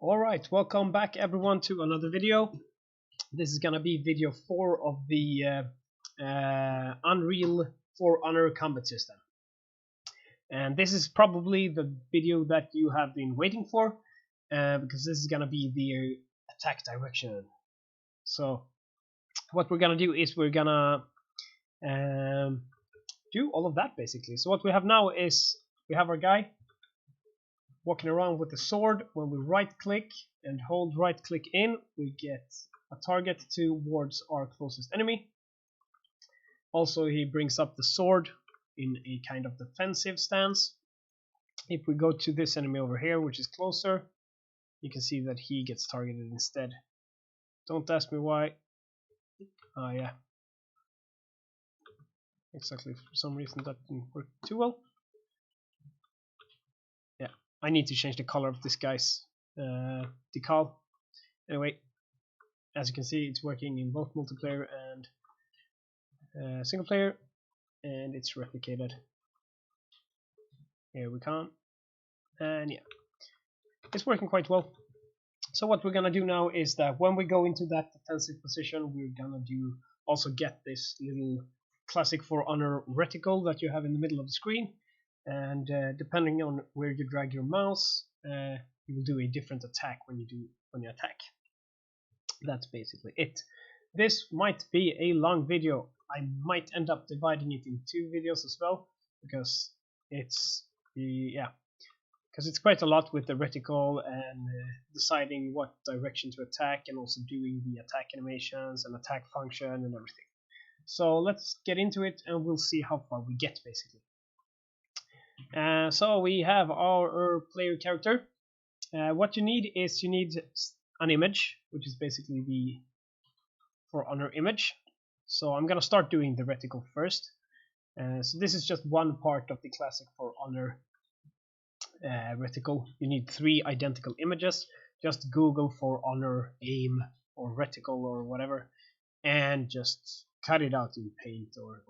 Alright, welcome back everyone to another video. This is gonna be video 4 of the Unreal For Honor combat system. And this is probably the video that you have been waiting for, because this is gonna be the attack direction. So what we're gonna do is we're gonna do all of that basically. So what we have now is we have our guy walking around with the sword. When we right click and hold right click in, we get a target towards our closest enemy. Also, he brings up the sword in a kind of defensive stance. If we go to this enemy over here, which is closer, you can see that he gets targeted instead. Don't ask me why. Yeah, exactly, for some reason that didn't work too well. Yeah, I need to change the color of this guy's decal. Anyway, as you can see, it's working in both multiplayer and single player, and it's replicated. Here we come, and yeah, it's working quite well. So what we're gonna do now is that when we go into that defensive position, we're gonna also get this little classic For Honor reticle that you have in the middle of the screen, and depending on where you drag your mouse, you will do a different attack when you attack. That's basically it. This might be a long video. I might end up dividing it in 2 videos as well, because it's quite a lot with the reticle and deciding what direction to attack, and also doing the attack animations and attack function and everything. So let's get into it and we'll see how far we get basically. So we have our player character. What you need is an image, which is basically the For Honor image. So I'm gonna start doing the reticle first. So this is just one part of the classic For Honor reticle. You need 3 identical images. Just Google For Honor aim or reticle or whatever, and just cut it out in Paint or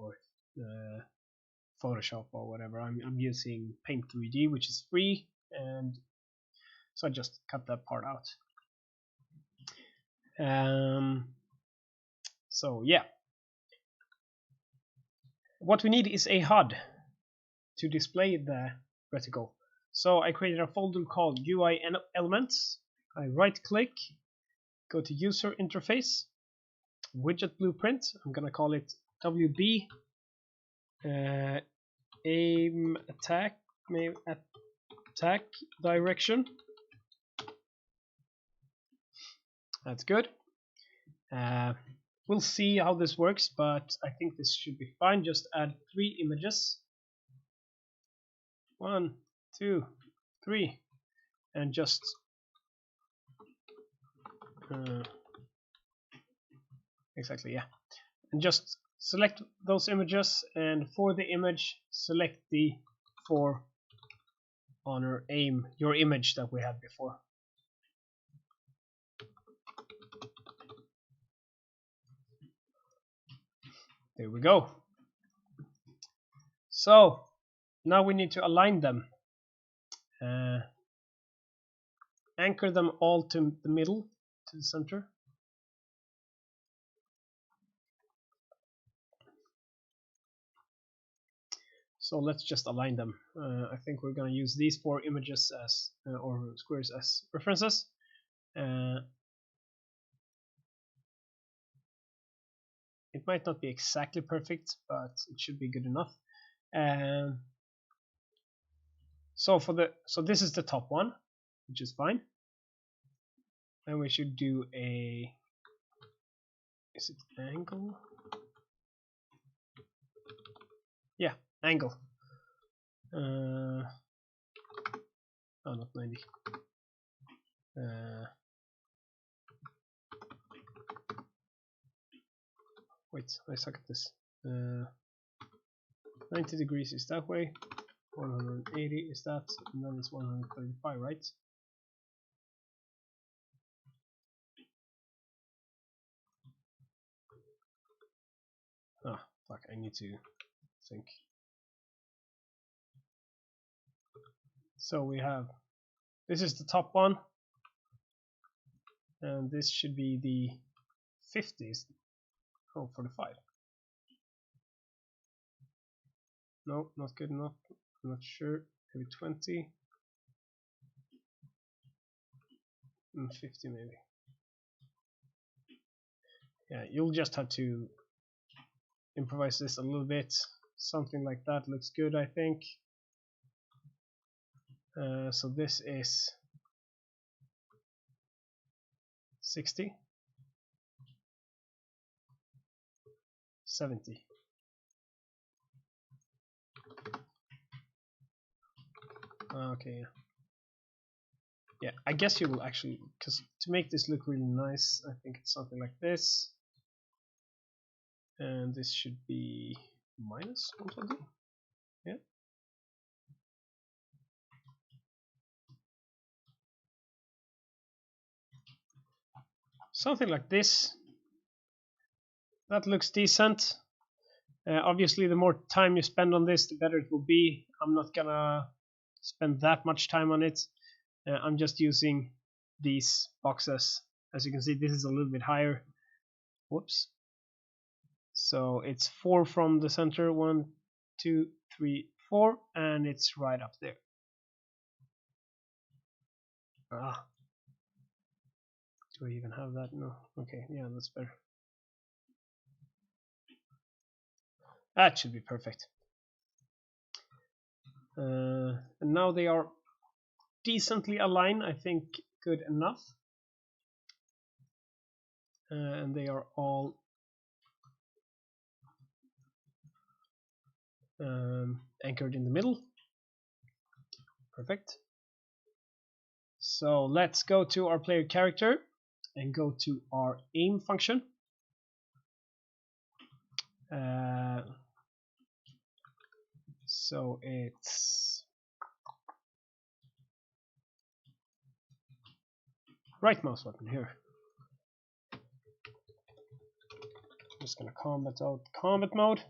Photoshop or whatever. I'm using Paint 3D, which is free, and so I just cut that part out. So yeah, what we need is a HUD to display the reticle. So I created a folder called UI Elements. I right click, go to User Interface, Widget Blueprint. I'm gonna call it WB aim attack, maybe attack direction. That's good. We'll see how this works, but I think this should be fine. Just add 3 images. 1, 2, 3, and just exactly, yeah, and just select those images, and for the image select the For Honor aim, your image that we had before. There we go. So now we need to align them, anchor them all to the middle, to the center. So let's just align them. I think we're going to use these 4 images as or squares as references. It might not be exactly perfect, but it should be good enough. So this is the top one, which is fine. And we should do is it angle? Yeah, angle. Oh, not 90. Wait, I suck at this. 90 degrees is that way, 180 is that, and then it's 135, right? Ah, fuck, I need to think. So we have, this is the top one, and this should be the 50s. Oh, 45. No, not good enough. I'm not sure. Maybe 20 and 50 maybe. Yeah, you'll just have to improvise this a little bit. Something like that looks good, I think. So this is 60, 70. Okay, yeah. Yeah, I guess you will actually, because to make this look really nice, I think it's something like this. And this should be minus 120. Yeah. Something like this. That looks decent. Obviously, the more time you spend on this, the better it will be. I'm not gonna spend that much time on it. I'm just using these boxes. As you can see, this is a little bit higher. Whoops. So it's 4 from the center. 1, 2, 3, 4, and it's right up there. Ah. Do I even have that? No. Okay, yeah, that's better. That should be perfect. And now they are decently aligned, I think good enough. And they are all anchored in the middle. Perfect. So let's go to our player character and go to our aim function. So it's right mouse button here. I'm just gonna comment out combat mode.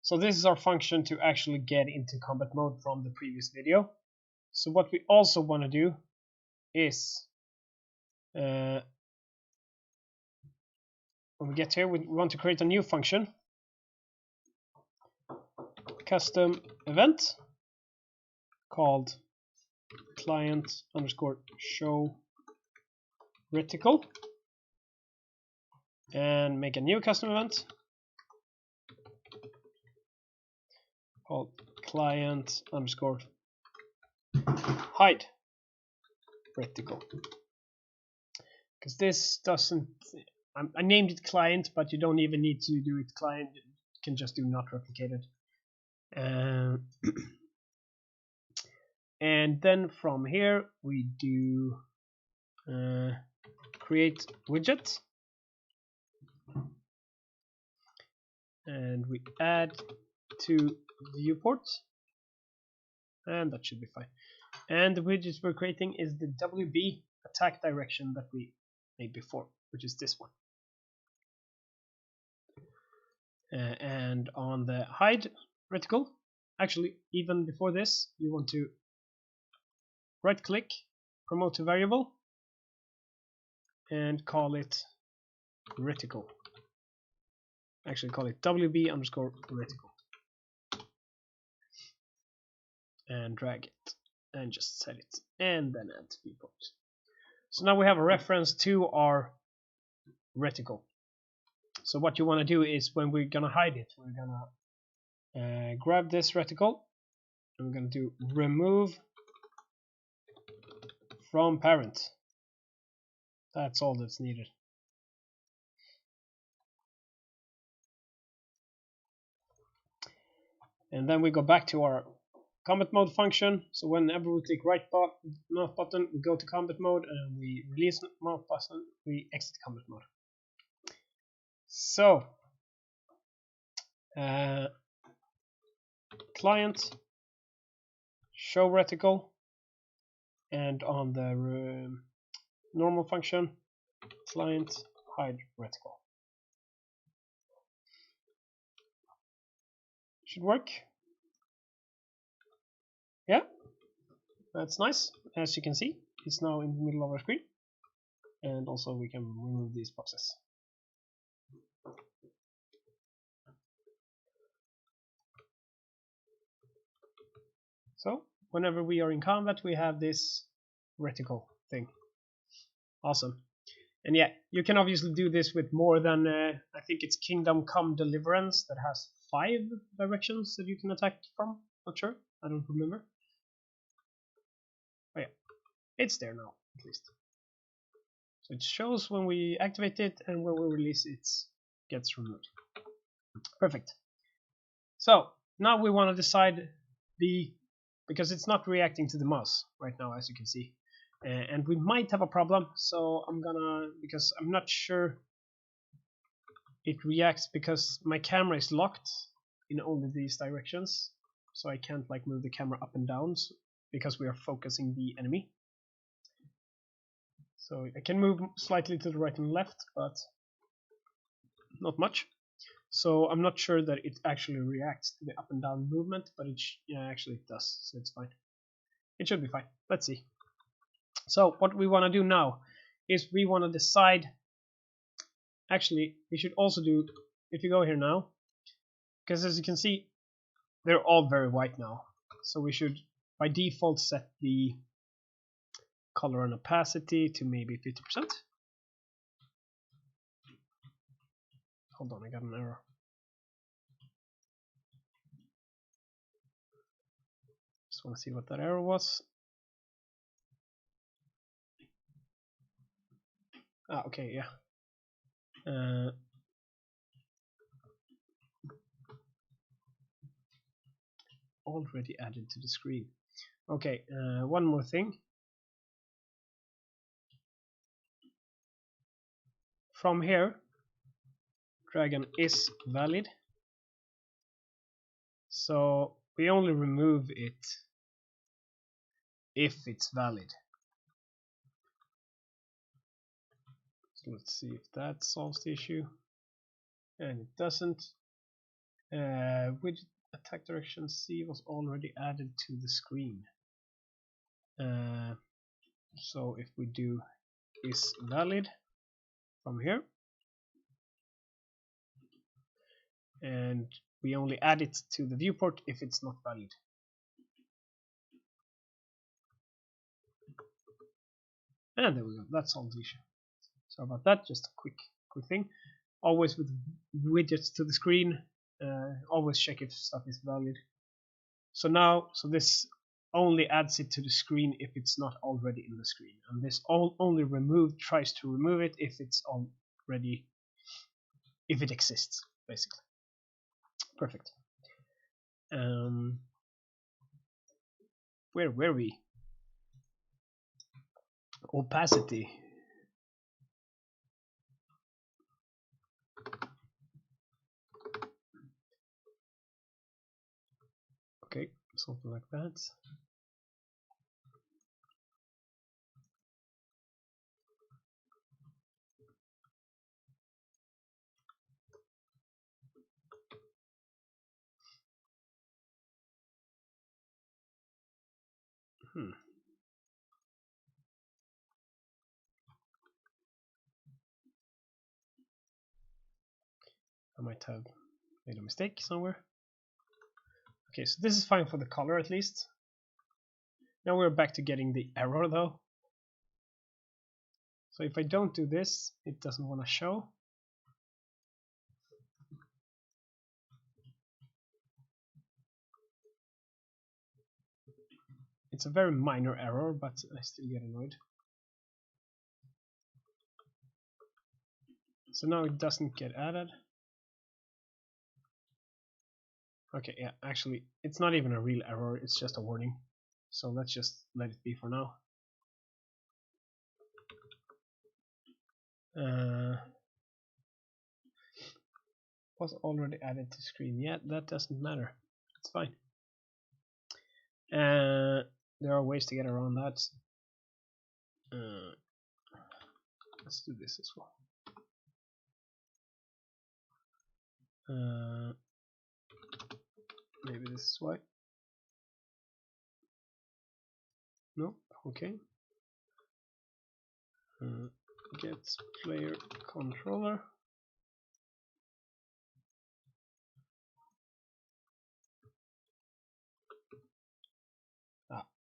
So this is our function to actually get into combat mode from the previous video. So what we also want to do is when we get here, we want to create a new function, custom event, called client underscore show reticle, and make a new custom event called client underscore hide reticle. Because this doesn't, I named it client, but you don't even need to do it client. You can just do not replicated. And then from here we do create widget, and we add to viewport, and that should be fine. And the widget we're creating is the WB attack direction that we made before, which is this one. And on the hide reticle, actually even before this, you want to right click, promote to variable, and call it reticle. Actually call it WB underscore reticle, and drag it and just set it, and then add viewport. So now we have a reference to our reticle. So what you want to do is, when we're gonna hide it, we're gonna grab this reticle and we're gonna do remove from parent. That's all that's needed. And then we go back to our combat mode function. So whenever we click right mouse button, we go to combat mode, and we release mouse button, we exit combat mode. So client show reticle, and on the normal function, client hide reticle. Should work. Yeah, that's nice. As you can see, it's now in the middle of our screen. and also we can remove these boxes. So whenever we are in combat, we have this reticle thing. Awesome. And yeah, you can obviously do this with more than, I think it's Kingdom Come Deliverance that has 5 directions that you can attack from. Not sure, I don't remember. Oh yeah, it's there now, at least. So it shows when we activate it, and when we release it, gets removed. Perfect. So now we want to decide because it's not reacting to the mouse right now, as you can see. And we might have a problem, so because I'm not sure it reacts, because my camera is locked in only these directions, so I can't like move the camera up and down because we are focusing the enemy. So I can move slightly to the right and left, but not much. So I'm not sure that it actually reacts to the up and down movement, but actually it does, so it's fine. It should be fine. Let's see. So what we want to do now is we want to decide. Actually, we should also do, if you go here now, because as you can see, they're all very white now. So we should by default set the color and opacity to maybe 50%. Hold on, I got an error. Just want to see what that error was. Okay, yeah. Already added to the screen. Okay, one more thing. From here, dragon is valid. So we only remove it if it's valid. So let's see if that solves the issue. And it doesn't. Widget attack direction C was already added to the screen. So if we do is valid from here, and we only add it to the viewport if it's not valid. And there we go, that solves the issue. Sorry about that, just a quick thing. Always with widgets to the screen, always check if stuff is valid. So this only adds it to the screen if it's not already in the screen, and this only tries to remove it if it's already, if it exists, basically. Perfect. Where were we? Opacity. Okay, something like that. I might have made a mistake somewhere. Okay, so this is fine for the color at least. Now we're back to getting the error though. So if I don't do this, it doesn't want to show. It's a very minor error, but I still get annoyed. So now it doesn't get added. Okay, yeah, actually, it's not even a real error, it's just a warning. So let's just let it be for now. Was already added to screen. Yeah, that doesn't matter. It's fine. There are ways to get around that. Let's do this as well. Maybe this is why. No, okay. get player controller.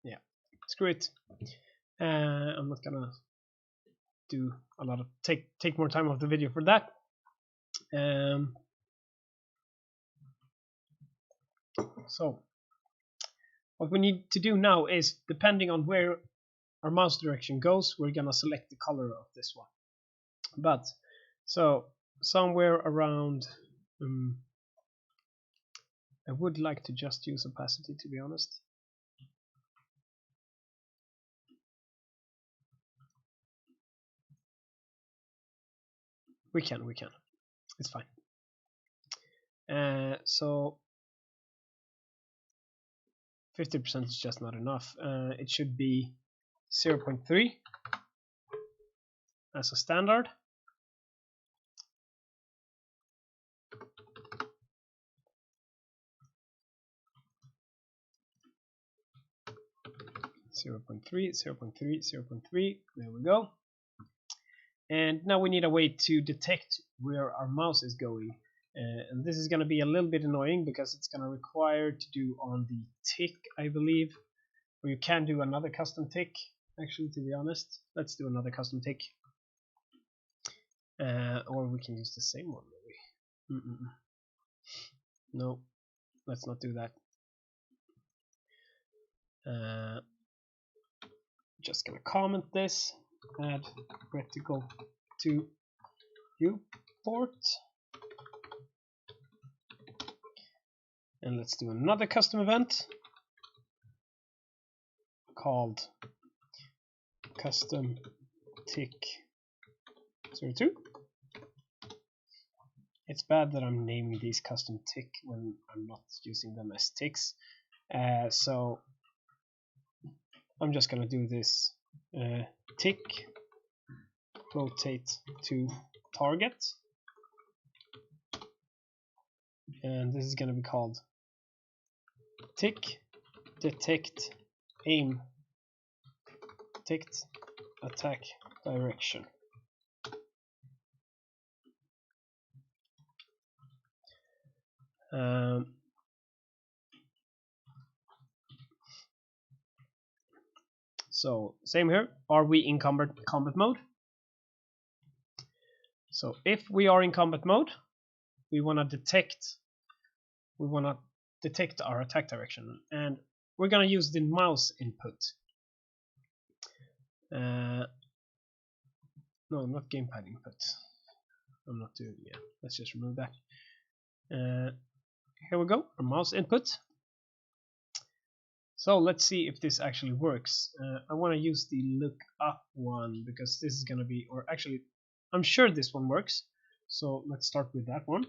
Yeah, screw it. I'm not gonna do a lot of take more time off the video for that. So what we need to do now is, depending on where our mouse direction goes, we're gonna select the color of this one. But so somewhere around, I would like to just use opacity, to be honest. We can. It's fine. So 50% is just not enough. It should be 0.3 as a standard. Zero point 0.3. There we go. And now we need a way to detect where our mouse is going. And this is going to be a little bit annoying because it's going to require to do on the tick, I believe. Or you can do another custom tick, actually, to be honest. Let's do another custom tick. Or we can use the same one, maybe. No, let's not do that. Just gonna comment this, add reticle to viewport, and let's do another custom event called custom tick 02. It's bad that I'm naming these custom tick when I'm not using them as ticks, so I'm just gonna do this tick rotate to target, and this is gonna be called tick detect aim detect attack direction. So same here. Are we in combat mode? So if we are in combat mode, we want to detect our attack direction, and we're gonna use the mouse input. No, not gamepad input. I'm not doing it. Let's just remove that. Here we go, our mouse input. So let's see if this actually works. I want to use the look up one because this is going to be, or actually I'm sure this one works, so let's start with that one.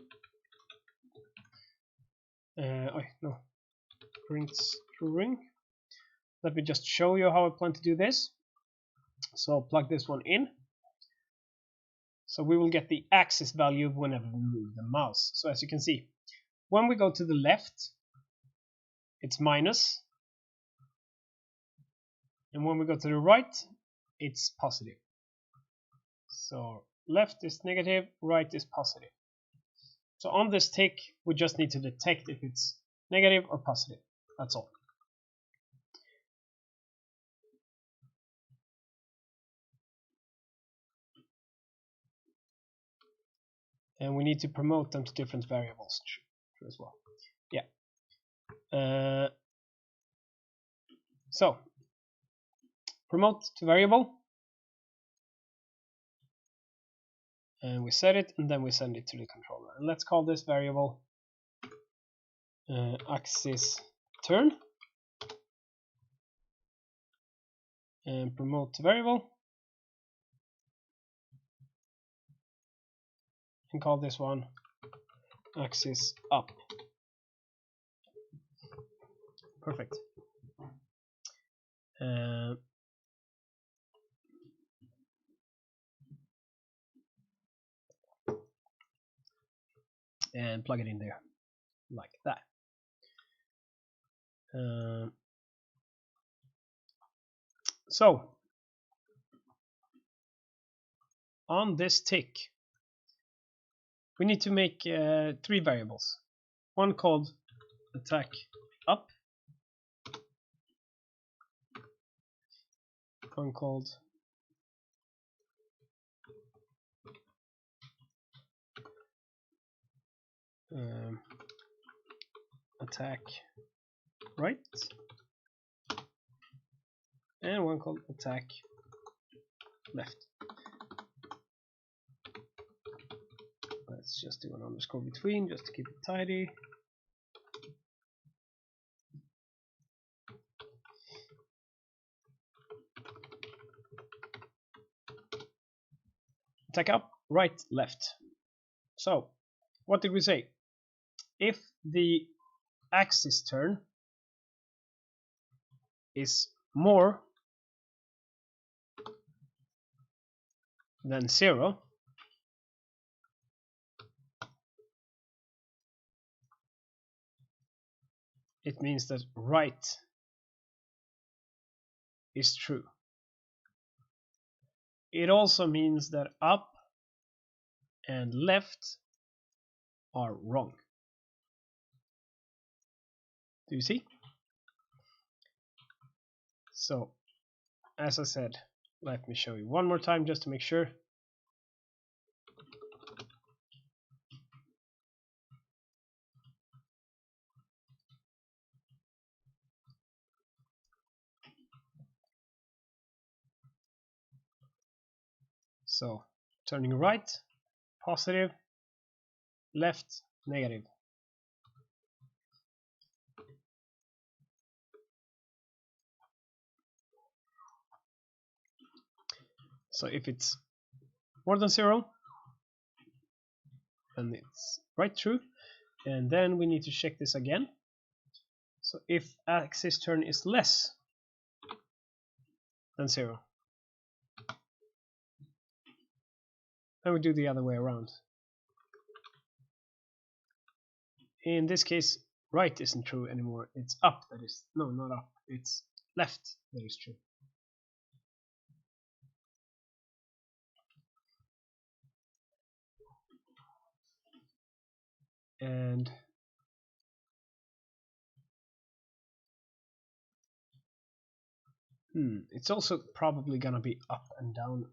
No, print string. Let me just show you how I plan to do this. So plug this one in, so we will get the axis value whenever we move the mouse. So as you can see, when we go to the left, it's minus, and when we go to the right, it's positive. So left is negative, right is positive. So on this tick, we just need to detect if it's negative or positive. That's all. And we need to promote them to different variables as well. Yeah. So promote to variable, and we set it, and then we send it to the controller. And let's call this variable axis turn, and promote to variable, and call this one axis up. Perfect. And plug it in there like that. So on this tick, we need to make 3 variables. One called attack up, one called attack right, and one called attack left. Let's just do an underscore between just to keep it tidy. Attack up, right, left. So, what did we say? If the axis turn is more than 0, it means that right is true. It also means that up and left are wrong. Do you see? So, as I said, let me show you one more time just to make sure. So, turning right, positive, left, negative. So if it's more than 0, then it's right true. And then we need to check this again. So if axis turn is less than 0, then we do the other way around. In this case, right isn't true anymore. It's up that is. No, not up. It's left that is true. And it's also probably gonna be up and down.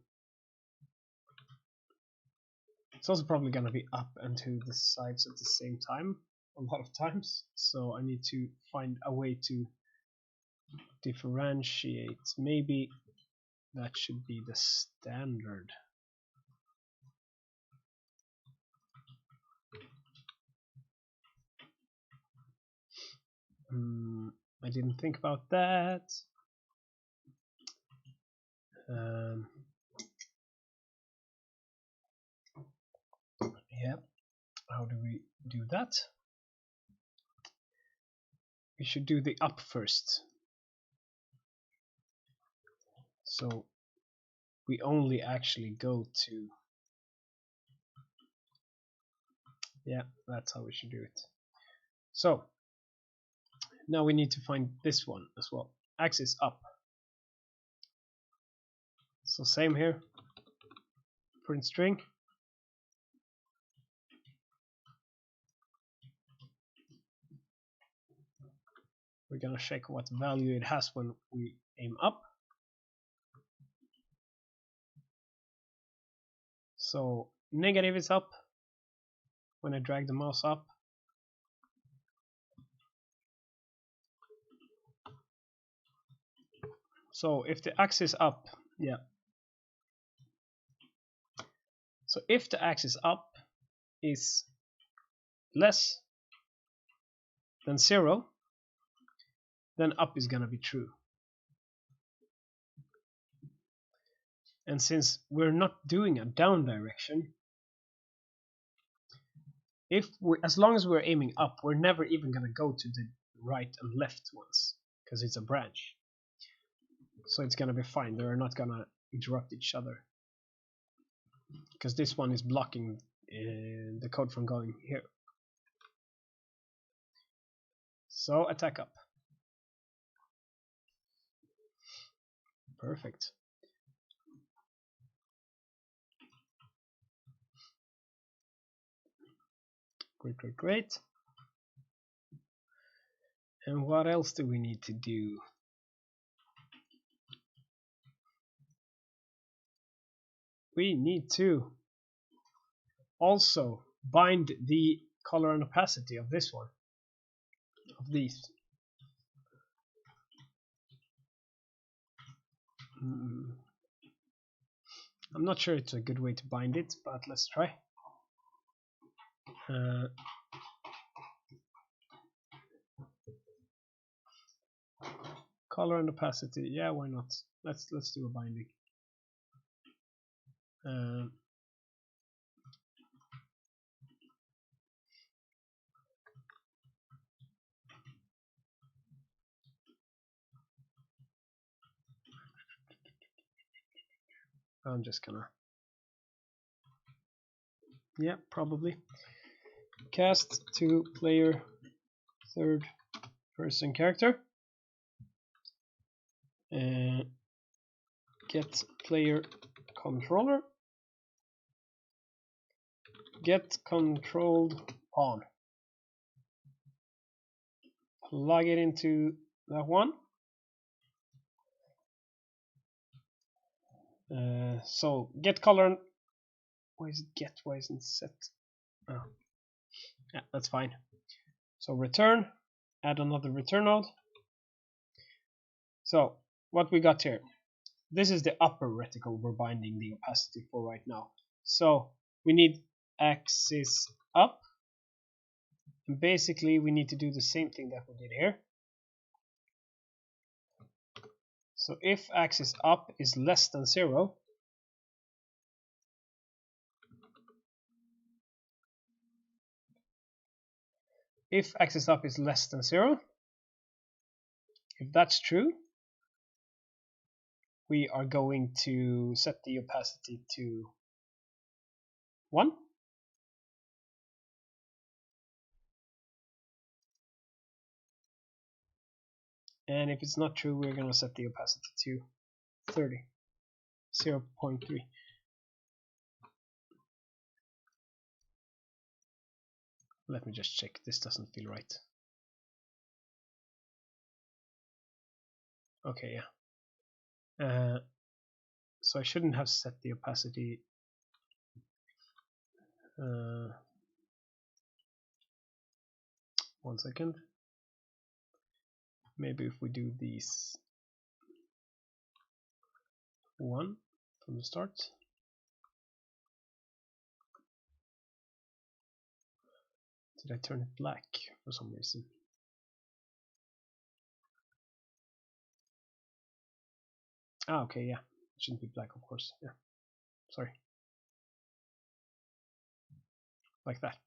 It's also probably gonna be up and to the sides at the same time a lot of times. So I need to find a way to differentiate. Maybe that should be the standard. I didn't think about that. Yeah, how do we do that? We should do the up first. So we only actually go to, yeah, that's how we should do it. So now we need to find this one as well, axis up. So same here, print string. We're gonna check what value it has when we aim up. So negative is up when I drag the mouse up. So if the axis up, yeah. So if the axis up is less than 0, then up is gonna be true. And since we're not doing a down direction, as long as we're aiming up, we're never even gonna go to the right and left ones because it's a branch. So it's gonna be fine. They're not gonna interrupt each other because this one is blocking the code from going here. So attack up. Perfect. Great. And what else do we need to do? We need to also bind the color and opacity of this one, of these. I'm not sure it's a good way to bind it, but let's try. Color and opacity, yeah, why not? Let's do a binding. I'm just gonna, yeah, probably cast to player third person character. Get player controller. Get controlled pawn. Plug it into that one. So get color. Why is it get? Why isn't it set? Oh, yeah, that's fine. So return. Add another return node. So what we got here. This is the upper reticle we're binding the opacity for right now. So we need axis up. And basically we need to do the same thing that we did here. So if axis up is less than 0, if axis up is less than 0, if that's true, we are going to set the opacity to 1. And if it's not true, we're going to set the opacity to 30, 0.3. Let me just check. This doesn't feel right. Okay, yeah. So I shouldn't have set the opacity. 1 second. Maybe if we do these 1 from the start. Did I turn it black for some reason? Ah, okay, yeah. It shouldn't be black, of course. Yeah. Sorry. Like that.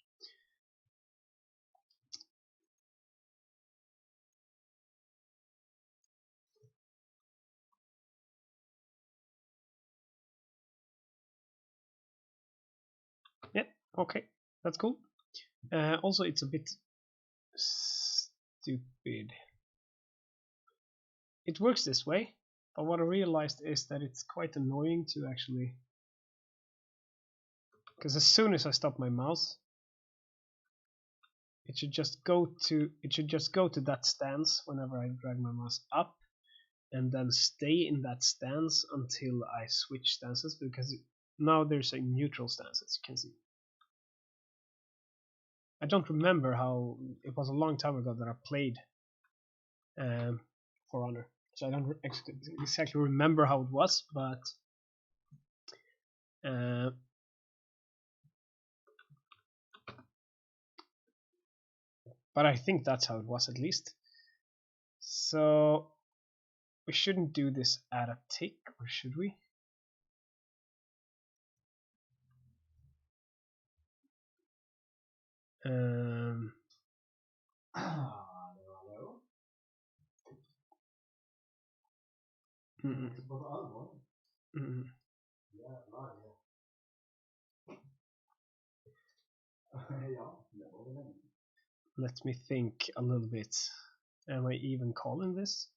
Yeah, okay. That's cool. Also, it's a bit stupid. It works this way, but what I realized is that it's quite annoying to actually, because as soon as I stop my mouse, it should just go to that stance whenever I drag my mouse up, and then stay in that stance until I switch stances, because now there's a neutral stance, as you can see. I don't remember how, it was a long time ago that I played For Honor, so I don't exactly remember how it was, but I think that's how it was, at least. So we shouldn't do this at a tick, or should we? Let me think a little bit. Am I even calling this?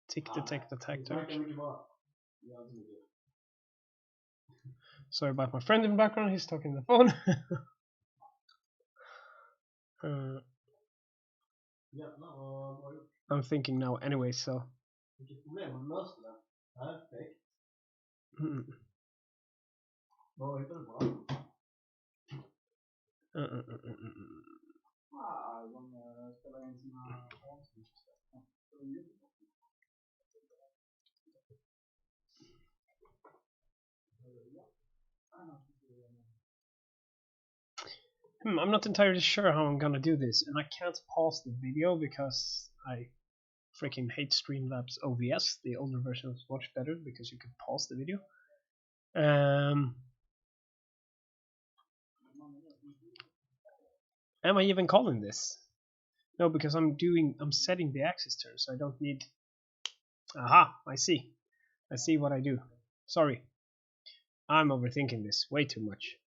Tick detect attack dodge. Sorry about my friend in the background, he's talking on the phone. Uh, I'm thinking now anyway, so. Mm. I'm not entirely sure how I'm gonna do this, and I can't pause the video because I freaking hate Streamlabs OBS. The older version was much better because you could pause the video. Am I even calling this? No, because I'm setting the axis turn, so I don't need. Aha! I see what I do. Sorry, I'm overthinking this way too much.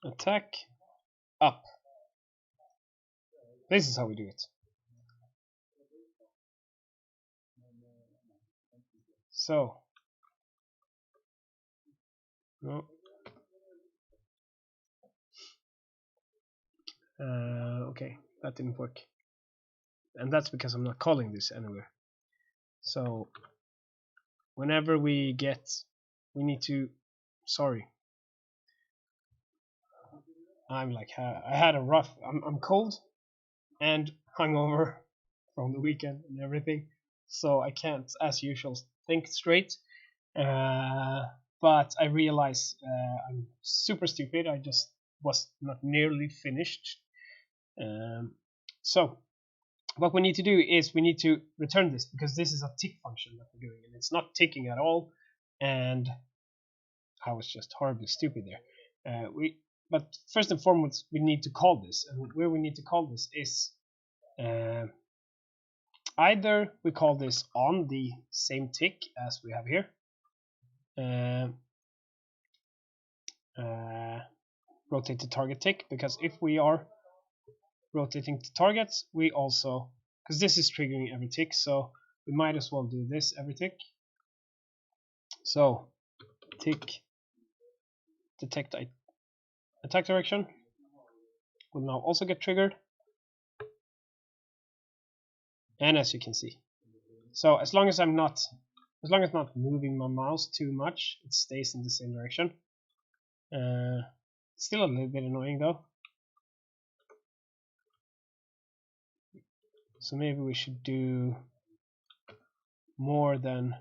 Attack up. This is how we do it. So, no. Okay, that didn't work, and that's because I'm not calling this anywhere. So, whenever we need to. Sorry, I'm like I had a rough. I'm cold and hungover from the weekend and everything, so I can't, as usual, think straight. But I realize I'm super stupid. I just was not nearly finished. So what we need to do is we need to return this because this is a tick function that we're doing and it's not ticking at all. And I was just horribly stupid there. But first and foremost, we need to call this, and where we need to call this is either we call this on the same tick as we have here, rotate the target tick, because if we are rotating the targets, we also, because this is triggering every tick, so we might as well do this every tick. So tick detect attack direction will now also get triggered, and as you can see, so as long as I'm not moving my mouse too much, it stays in the same direction. Still a little bit annoying though, so maybe we should do more than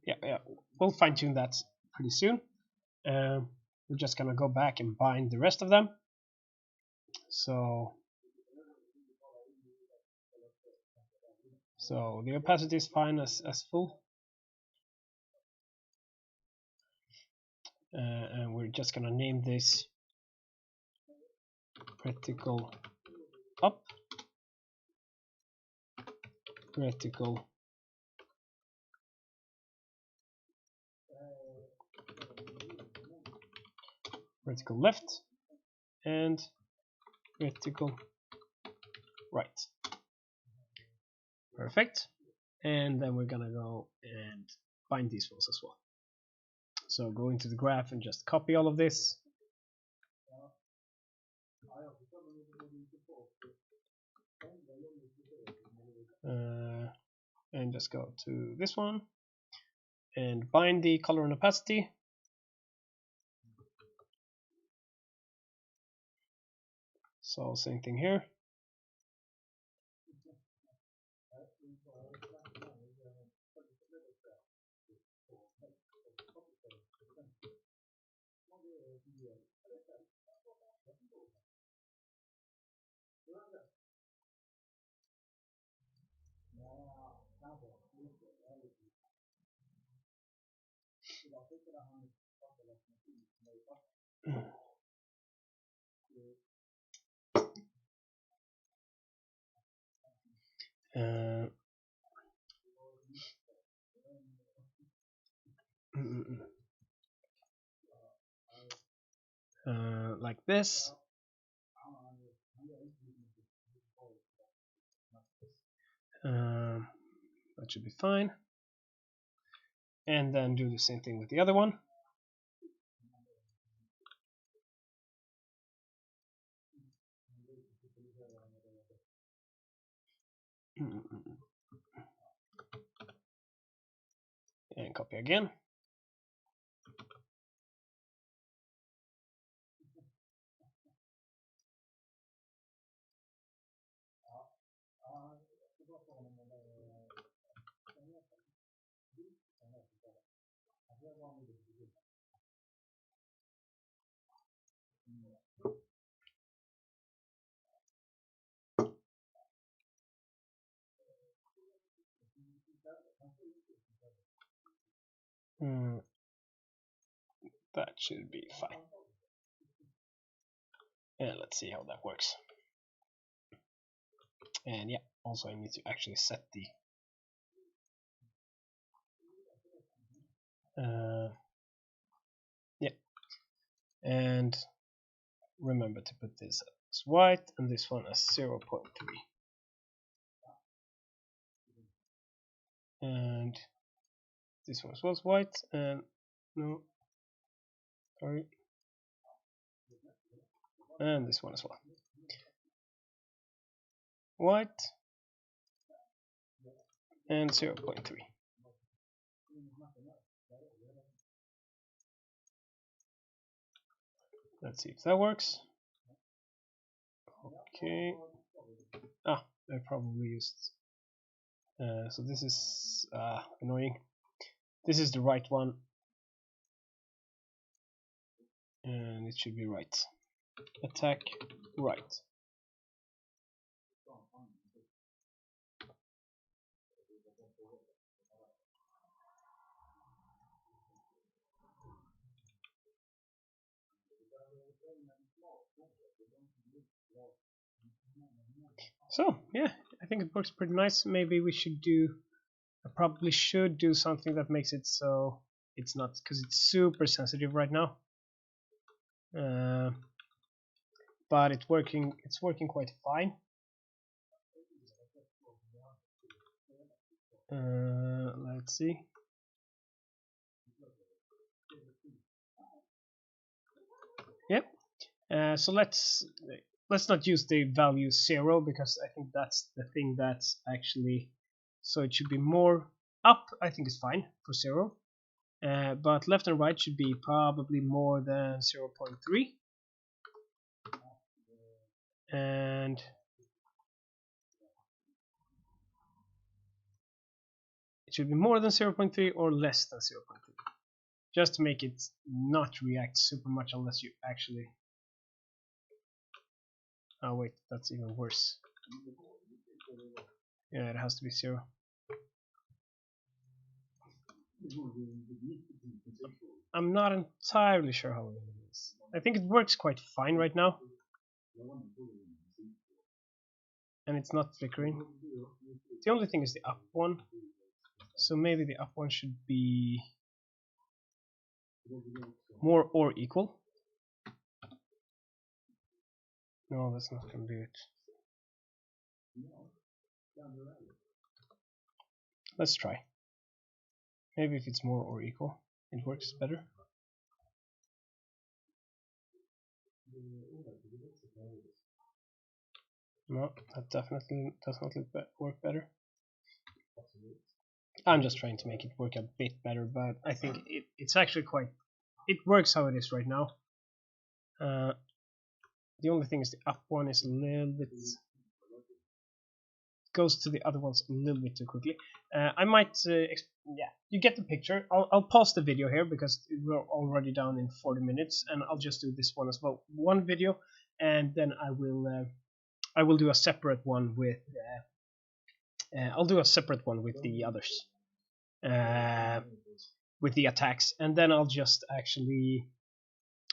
yeah, we'll fine-tune that pretty soon. We're just gonna go back and bind the rest of them. So the opacity is fine as full, and we're just gonna name this reticle up, reticle left, and reticle right. Perfect. And then we're gonna go and bind these ones as well. So go into the graph and just copy all of this. And just go to this one and bind the color and opacity. So same thing here. Like this. That should be fine. And then do the same thing with the other one. And copy again. That should be fine. And let's see how that works. And yeah, also I need to actually set the yeah, and remember to put this as white and this one as 0.3. And this one was white, and no, sorry, and this one as well. White and 0.3. Let's see if that works. Okay. I probably used. So this is annoying. This is the right one, and it should be right. Attack right. So yeah, I think it works pretty nice. Maybe we should do. I probably should do something that makes it so it's not, because it's super sensitive right now. But it's working. It's working quite fine. Let's see. Yep. So let's not use the value 0, because I think that's the thing that's actually, so it should be more up. I think is fine for 0, but left and right should be probably more than 0.3, and it should be more than 0.3 or less than 0.3, just to make it not react super much unless you actually. Oh wait, that's even worse. Yeah, it has to be 0. I'm not entirely sure how it is. I think it works quite fine right now. And it's not flickering. The only thing is the up one. So maybe the up one should be more or equal. No, that's not going to do it. Let's try. Maybe if it's more or equal, it works better. No, that definitely does not work better. I'm just trying to make it work a bit better, but I think it's actually quite. It works how it is right now. The only thing is the up one is a little bit. Goes to the other ones a little bit too quickly. I might, yeah, you get the picture. I'll pause the video here because we're already down in 40 minutes, and I'll just do this one as well, one video, and then I will do a separate one with. I'll do a separate one with the others, with the attacks, and then I'll just actually.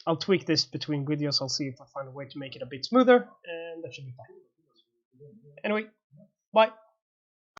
I'll tweak this between videos. I'll see if I find a way to make it a bit smoother, and that should be fine. Anyway. Bye.